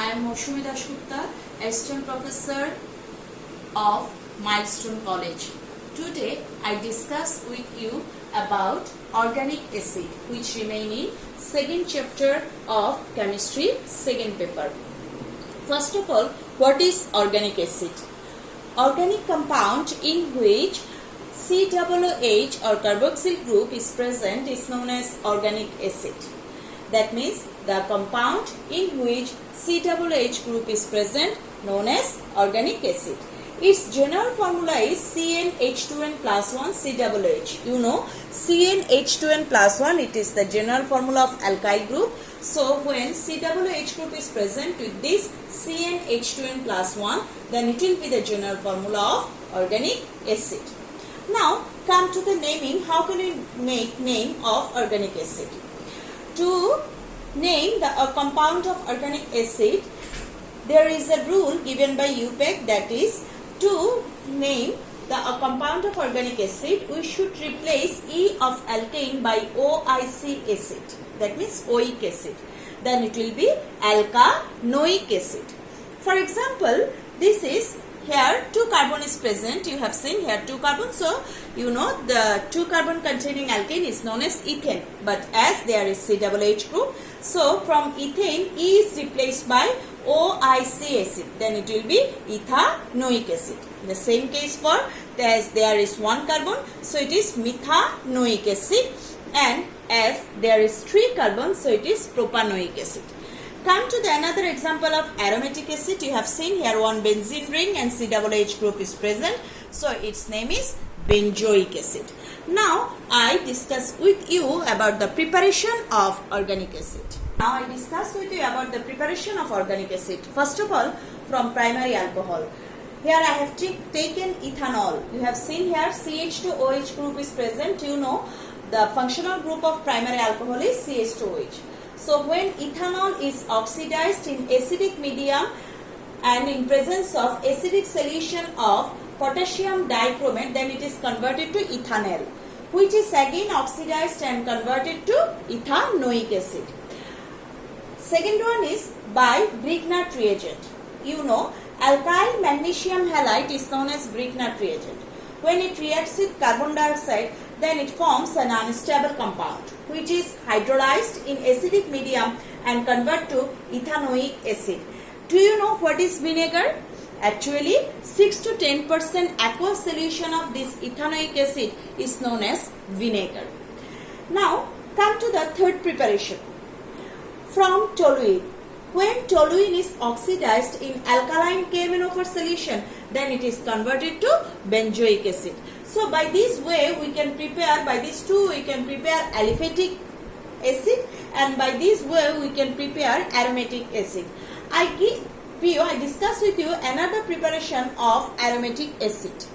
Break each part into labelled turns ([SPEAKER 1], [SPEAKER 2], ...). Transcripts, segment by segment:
[SPEAKER 1] I am Moshumi Dasgupta, Assistant Professor of Milestone College. Today I discuss with you about organic acid, which remain in second chapter of chemistry, second paper. First of all, what is organic acid? Organic compound in which COOH or carboxyl group is present is known as organic acid. That means the compound in which COOH group is present known as organic acid. Its general formula is CnH2n plus 1 COOH. You know CnH2n plus 1, it is the general formula of alkyl group. So when COOH group is present with this CnH2n plus 1, then it will be the general formula of organic acid. Now come to the naming. How can we make name of organic acid? To name the compound of organic acid, there is a rule given by UPEC, that is, to name the compound of organic acid, we should replace E of alkane by OIC acid. That means oic acid. Then it will be alkanoic acid. For example, this is here 2 carbon is present. You have seen here 2 carbon. So you know the 2 carbon containing alkane is known as ethane. But as there is COOH group, so from ethane E is replaced by OIC acid. Then it will be ethanoic acid. The same case for as there is 1 carbon, so it is methanoic acid, and as there is 3 carbon, so it is propanoic acid. Come to the another example of aromatic acid. You have seen here 1 benzene ring and COOH group is present, so its name is benzoic acid. Now I discuss with you about the preparation of organic acid. Now I discuss with you about the preparation of organic acid. First of all, from primary alcohol. Here I have taken ethanol. You have seen here CH2OH group is present. You know the functional group of primary alcohol is CH2OH. So when ethanol is oxidized in acidic medium and in presence of acidic solution of potassium dichromate, then it is converted to ethanol, which is again oxidized and converted to ethanoic acid. Second one is by Grignard reagent. You know, alkyl magnesium halide is known as Grignard reagent. When it reacts with carbon dioxide, then it forms an unstable compound, which is hydrolyzed in acidic medium and convert to ethanoic acid. Do you know what is vinegar? Actually, 6 to 10% aqueous solution of this ethanoic acid is known as vinegar. Now, come to the third preparation. From toluene. When toluene is oxidized in alkaline KMnO4 solution, then it is converted to benzoic acid. So by this way we can prepare, by these two we can prepare aliphatic acid, and by this way we can prepare aromatic acid. I discuss with you another preparation of aromatic acid.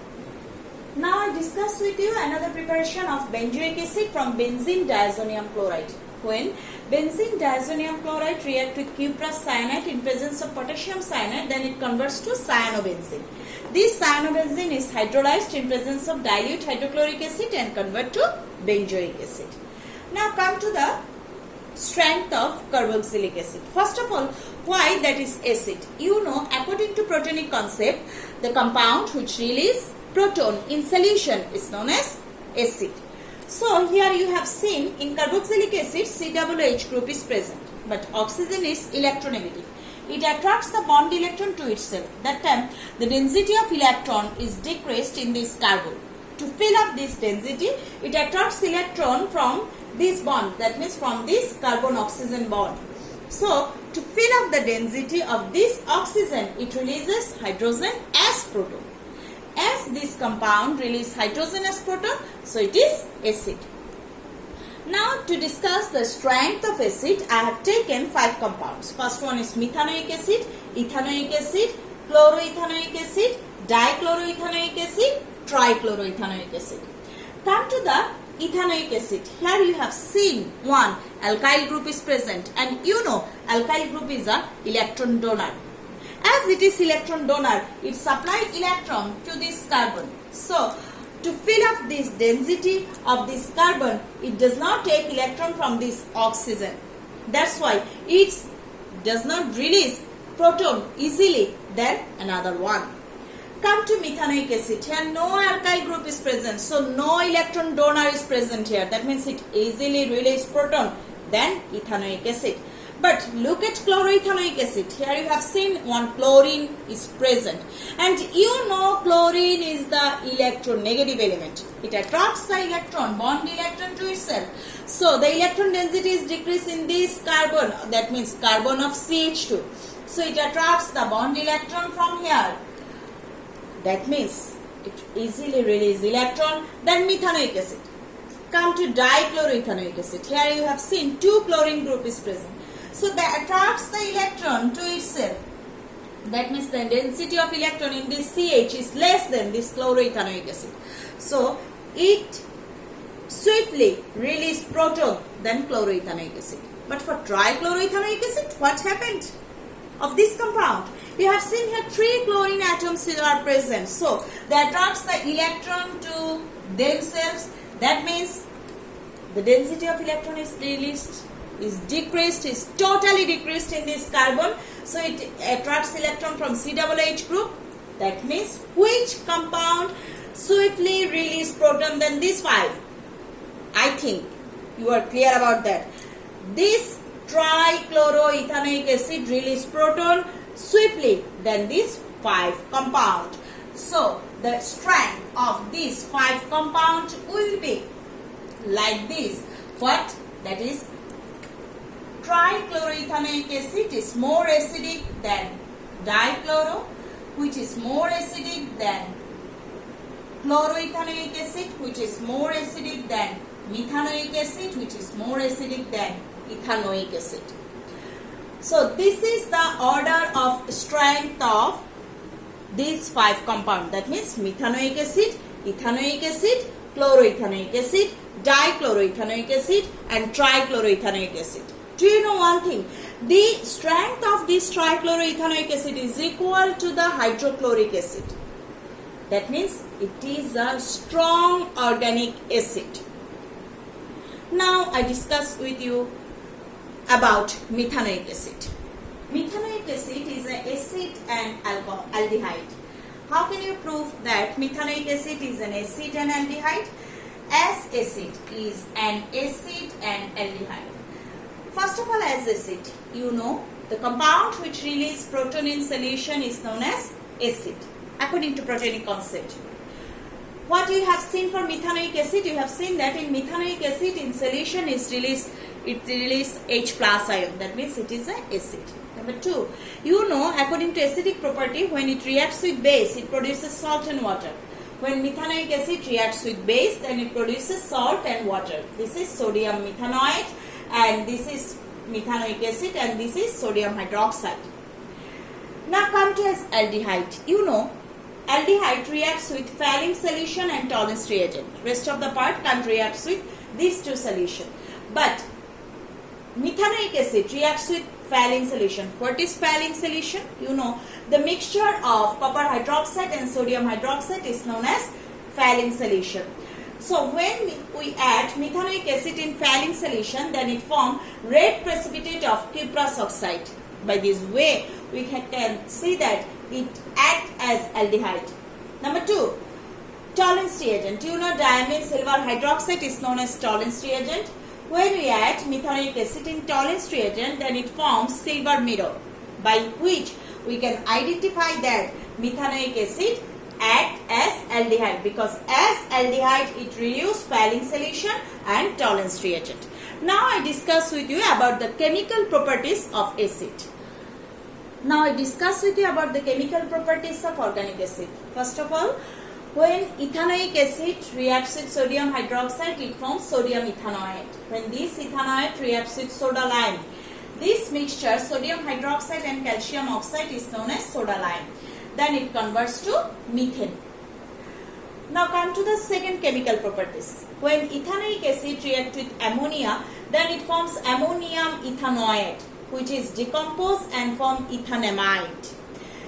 [SPEAKER 1] Now I discuss with you another preparation of benzoic acid from benzene diazonium chloride. When benzene diazonium chloride react with cuprous cyanide in presence of potassium cyanide, then it converts to cyanobenzene. This cyanobenzene is hydrolyzed in presence of dilute hydrochloric acid and convert to benzoic acid. Now come to the strength of carboxylic acid. First of all, why that is acid? You know, according to protonic concept, the compound which release proton in solution is known as acid. So here you have seen in carboxylic acid COOH group is present, but oxygen is electronegative. It attracts the bond electron to itself. That time the density of electron is decreased in this carbon. To fill up this density, it attracts electron from this bond, that means from this carbon-oxygen bond. So to fill up the density of this oxygen, it releases hydrogen as proton. As this compound releases hydrogen as proton, so it is acid. Now to discuss the strength of acid, I have taken 5 compounds. First one is methanoic acid, ethanoic acid, chloroethanoic acid, dichloroethanoic acid, trichloroethanoic acid. Come to the ethanoic acid. Here you have seen 1 alkyl group is present, and you know alkyl group is a electron donor. As it is electron donor, it supplies electron to this carbon. So to fill up this density of this carbon, it does not take electron from this oxygen. That's why it does not release proton easily than another one. Come to methanoic acid. Here no alkyl group is present, so no electron donor is present here. That means it easily releases proton than ethanoic acid. But look at chloroethanoic acid. Here you have seen one chlorine is present. And you know chlorine is the electronegative element. It attracts the electron, bond electron to itself. So the electron density is decreased in this carbon. That means carbon of CH2. So it attracts the bond electron from here. That means it easily releases electron than methanoic acid. Come to dichloroethanoic acid. Here you have seen two chlorine group is present. So that attracts the electron to itself. That means the density of electron in this CH is less than this chloroethanoic acid. So it swiftly releases proton than chloroethanoic acid. But for trichloroethanoic acid, what happened of this compound? You have seen here 3 chlorine atoms are present. So they attracts the electron to themselves. That means the density of electron is decreased, is totally decreased in this carbon. So it attracts electron from COOH group. That means which compound swiftly release proton than these 5? I think you are clear about that. This trichloroethanoic acid release proton swiftly than this 5 compound. So the strength of these 5 compound will be like this. What? That is trichloroethanoic acid is more acidic than dichloro, which is more acidic than chloroethanoic acid, which is more acidic than methanoic acid, which is more acidic than ethanoic acid. So this is the order of strength of these 5 compounds. That means methanoic acid, ethanoic acid, chloroethanoic acid, dichloroethanoic acid and trichloroethanoic acid. Do you know one thing? The strength of this trichloroethanoic acid is equal to the hydrochloric acid. That means it is a strong organic acid. Now I discuss with you about methanoic acid. Methanoic acid is an acid and aldehyde. How can you prove that methanoic acid is an acid and aldehyde? As acid is an acid and aldehyde. First of all, as acid, you know the compound which releases proton in solution is known as acid, according to Protonic concept. What you have seen for methanoic acid, you have seen that in methanoic acid in solution is released H plus ion. That means it is an acid. Number 2, you know according to acidic property, when it reacts with base, it produces salt and water. When methanoic acid reacts with base, then it produces salt and water. This is sodium methanoate and this is methanoic acid and this is sodium hydroxide. Now come to as aldehyde. You know aldehyde reacts with Fehling solution and Tollens reagent. Rest of the part can't react with these 2 solutions. But methanoic acid reacts with Fehling solution. What is Fehling solution? You know the mixture of copper hydroxide and sodium hydroxide is known as Fehling solution. So when we add methanoic acid in Fehling solution, then it forms red precipitate of cuprous oxide. By this way, we can see that it acts as aldehyde. Number 2, Tollens reagent. You know diamine silver hydroxide is known as Tollens reagent. When we add methanoic acid in Tollens reagent, then it forms silver mirror, by which we can identify that methanoic acid act as aldehyde, because as aldehyde it reduces Fehling solution and Tollens reagent. Now I discuss with you about the chemical properties of acid. Now I discuss with you about the chemical properties of organic acid. First of all, when ethanoic acid reacts with sodium hydroxide, it forms sodium ethanoate. When this ethanoate reacts with soda lime, this mixture sodium hydroxide and calcium oxide is known as soda lime. Then it converts to methane. Now come to the second chemical properties. When ethanoic acid reacts with ammonia, then it forms ammonium ethanoate, which is decomposed and form ethanamide.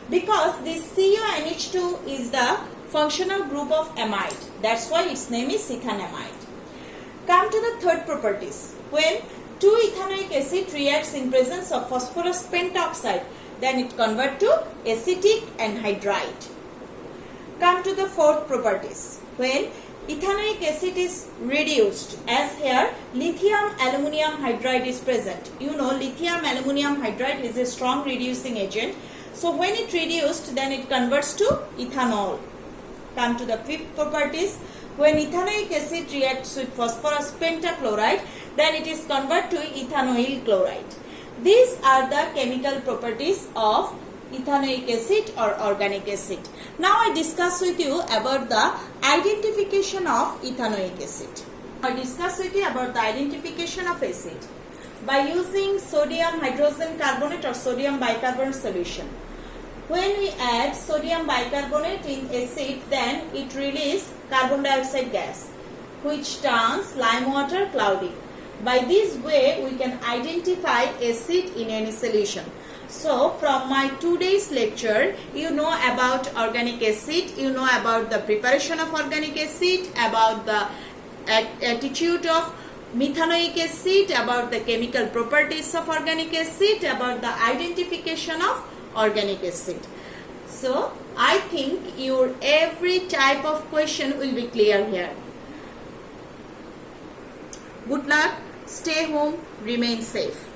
[SPEAKER 1] Because this CuNH2 is the functional group of amide. That's why its name is ethanamide. Come to the third properties. When 2-ethanoic acid reacts in presence of phosphorus pentoxide, then it convert to acetic anhydride. Come to the fourth properties. When ethanoic acid is reduced, as here lithium aluminium hydride is present. You know, lithium aluminium hydride is a strong reducing agent. So when it reduced, then it converts to ethanol. Come to the fifth properties. When ethanoic acid reacts with phosphorus pentachloride, then it is converted to ethanoyl chloride. These are the chemical properties of ethanoic acid or organic acid. Now I discuss with you about the identification of ethanoic acid. I discuss with you about the identification of acid by using sodium hydrogen carbonate or sodium bicarbonate solution. When we add sodium bicarbonate in acid, then it releases carbon dioxide gas, which turns lime water cloudy. By this way, we can identify acid in any solution. So, from my 2 days lecture, you know about organic acid, you know about the preparation of organic acid, about the attitude of methanoic acid, about the chemical properties of organic acid, about the identification of organic acid. So, I think your every type of question will be clear here. Good luck, stay home, remain safe.